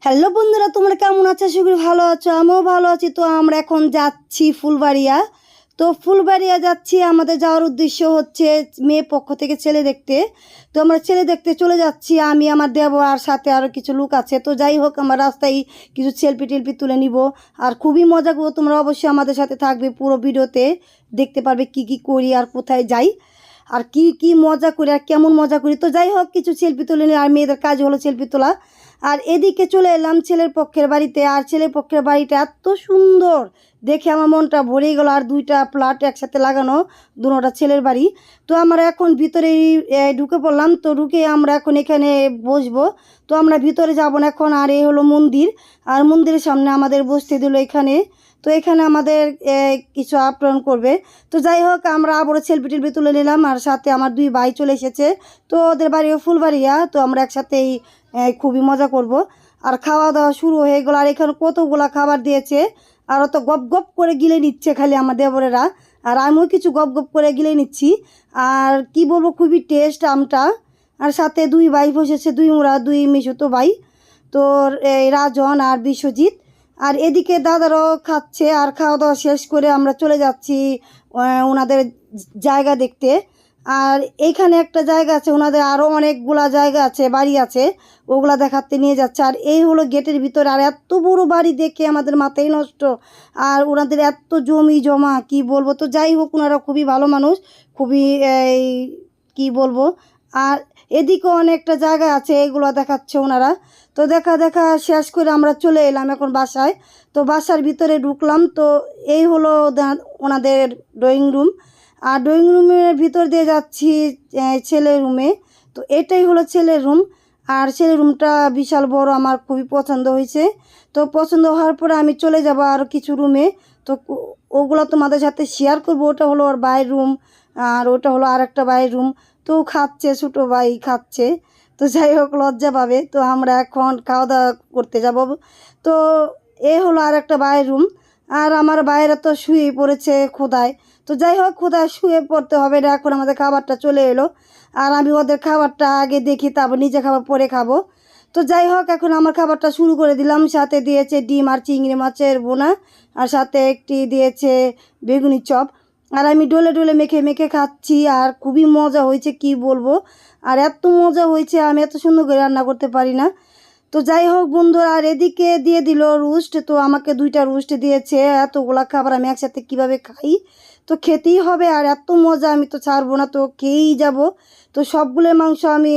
Hello বন্ধুরা, তোমরা কেমন আছো? আশা করি ভালো আছো, আমিও ভালো আছি। তো আমরা এখন যাচ্ছি ফুলবাড়িয়া। তো ফুলবাড়িয়া যাচ্ছি, আমাদের যাওয়ার উদ্দেশ্য হচ্ছে মেয়ে পক্ষ থেকে ছেলে দেখতে। তো আমরা ছেলে দেখতে চলে যাচ্ছি, আমি, আমার দেবর আর সাথে আরও কিছু লোক আছে। তো যাই হোক, আমরা রাস্তায় কিছু সেলফি টেলফি তুলে নিব আর খুবই মজা করবো। তোমরা অবশ্যই আমাদের সাথে থাকবে, পুরো ভিডিওতে দেখতে পারবে কি কি করি আর কোথায় যাই আর কি কি মজা করি আর কেমন মজা করি। তো যাই হোক, কিছু সেলফি তুলে নিই, আর মেয়েদের কাজ হলো সেলফি তোলা। আর এদিকে চলে এলাম ছেলের পক্ষের বাড়িতে, আর ছেলের পক্ষের বাড়িটা এত সুন্দর দেখে আমার মনটা ভরে গেল। আর দুইটা ফ্ল্যাট একসাথে লাগানো, দুটোটা ছেলের বাড়ি। তো আমরা এখন ভিতরে ঢুকে পড়লাম। তো ঢুকে আমরা এখন এখানে বসবো। তো আমরা ভিতরে যাব না এখন। আর এই হলো মন্দির, আর মন্দিরের সামনে আমাদের বসতে দিল এখানে। তো এখানে আমাদের কিছু আপ্যায়ন করবে। তো যাই হোক, আমরা আবারও সেলফি টেলফি তুলে নিলাম, আর সাথে আমার দুই ভাই চলে এসেছে। তো ওদের বাড়িও ফুলবাড়িয়া। তো আমরা একসাথেই খুবই মজা করব। আর খাওয়া দাওয়া শুরু হয়ে গেলো। আর এখানে কতগুলা খাবার দিয়েছে, আর অত গপ গপ করে গিলে নিচ্ছে খালি আমার দেবরেরা, আর আমিও কিছু গপ গপ করে গিলে নিচ্ছি। আর কি বলবো, খুবই টেস্ট আমটা। আর সাথে দুই ভাই বসেছে, দুই মিশতো ভাই। তো এই রাজন আর বিশ্বজিৎ। আর এদিকে দাদারাও খাচ্ছে। আর খাওয়া দাওয়া শেষ করে আমরা চলে যাচ্ছি ওনাদের জায়গা দেখতে। আর এইখানে একটা জায়গা আছে, ওনাদের আরও অনেকগুলা জায়গা আছে, বাড়ি আছে, ওগুলা দেখাতে নিয়ে যাচ্ছে। আর এই হলো গেটের ভিতরে। আর এত বড় বাড়ি দেখে আমাদের মাথাই নষ্ট। আর ওনাদের এত জমি জমা কি বলবো। তো যাই হোক, ওনারা খুবই ভালো মানুষ, খুবই এই কী বলবো। আর এদিকেও অনেকটা জায়গা আছে, এগুলো দেখাচ্ছে ওনারা। তো দেখা দেখা শেষ করে আমরা চলে এলাম এখন বাসায়। তো বাসার ভিতরে ঢুকলাম। তো এই হলো ওনাদের ড্রয়িং রুম। আর ড্রয়িং রুমের ভিতর দিয়ে যাচ্ছি ছেলের রুমে। তো এটাই হলো ছেলের রুম। আর ছেলের রুমটা বিশাল বড়, আমার খুবই পছন্দ হয়েছে। তো পছন্দ হওয়ার পরে আমি চলে যাব আরও কিছু রুমে। তো ওগুলো তোমাদের সাথে শেয়ার করবো। ওটা হলো ওর ভাইয়ের রুম, আর ওটা হলো আরেকটা ভাইয়ের রুম। তো খাচ্ছে, ছোটো ভাই খাচ্ছে। তো যাই হোক, লজ্জা পাবে। তো আমরা এখন খাওয়া দাওয়া করতে যাব। তো এ হলো আরেকটা ভাইয়ের রুম। আর আমার ভাইয়েরা তো শুয়েই পড়েছে ক্ষুধায়। তো যাই হোক, ক্ষুধায় শুয়ে পড়তে হবে না, এখন আমাদের খাবারটা চলে এলো। আর আমি ওদের খাবারটা আগে দেখি, তারপর নিজে খাবার পরে খাবো। তো যাই হোক, এখন আমার খাবারটা শুরু করে দিলাম। সাথে দিয়েছে ডিম আর চিংড়ি মাছের বোনা, আর সাথে একটি দিয়েছে বেগুনি চপ। আর আমি ডলে ডলে মেখে মেখে খাচ্ছি, আর খুবই মজা হয়েছে কি বলবো। আর এত মজা হয়েছে, আমি এত সুন্দর করে রান্না করতে পারি না। তো যাই হোক বন্ধুরা, আর এদিকে দিয়ে দিল রোস্ট। তো আমাকে দুইটা রোস্ট দিয়েছে। এতগুলা খাবার আমি একসাথে কিভাবে খাই, তো খেতেই হবে। আর এত মজা, আমি তো ছাড়বো না, তো খেয়েই যাব। তো সবগুলো মাংস আমি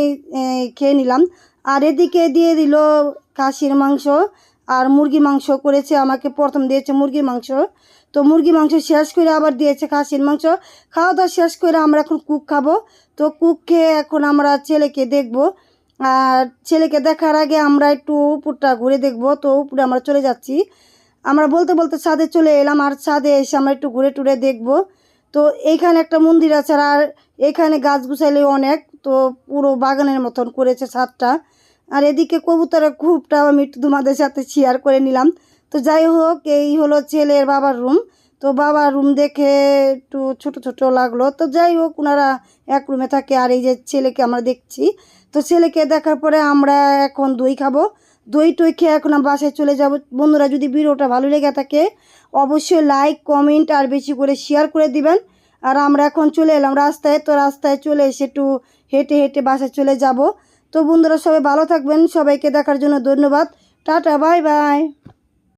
খেয়ে নিলাম। আর এদিকে দিয়ে দিল খাসির মাংস আর মুরগি মাংস করেছে আমাকে। প্রথম দিয়েছে মুরগির মাংস, তো মুরগি মাংস শেষ করে আবার দিয়েছে খাসির মাংস। খাওয়া দাওয়া শেষ করে আমরা এখন কুক খাবো। তো কুক খেয়ে এখন আমরা ছেলেকে দেখব। আর ছেলেকে দেখার আগে আমরা একটু উপরটা ঘুরে দেখব। তো উপরে আমরা চলে যাচ্ছি। আমরা বলতে বলতে ছাদে চলে এলাম, আর ছাদে এসে আমরা একটু ঘুরে টুরে দেখব। তো এইখানে একটা মন্দির আছে, আর এখানে গাছ গুছাইলে অনেক, তো পুরো বাগানের মতন করেছে ছাদটা। আর এদিকে কবুতরের খুবটাও আমি একটু তোমাদের সাথে শেয়ার করে নিলাম। তো যাই হোক, এই হলো ছেলের বাবার রুম। তো বাবার রুম দেখে একটু ছোট ছোট লাগলো। তো যাই হোক, ওনারা এক রুমে থাকে। আর এই যে ছেলেকে আমরা দেখছি। তো ছেলেকে দেখার পরে আমরা এখন দই খাবো। দই টই খেয়ে এখন আমরা বাসায় চলে যাব। বন্ধুরা, যদি ভিডিওটা ভালো লেগে থাকে অবশ্যই লাইক কমেন্ট আর বেশি করে শেয়ার করে দিবেন। আর আমরা এখন চলে এলাম রাস্তায়। তো রাস্তায় চলে এসে একটু হেঁটে হেঁটে বাসায় চলে যাব। তো বন্ধুরা, সবাই ভালো থাকবেন, সবাইকে দেখার জন্য ধন্যবাদ। Tata, bye bye.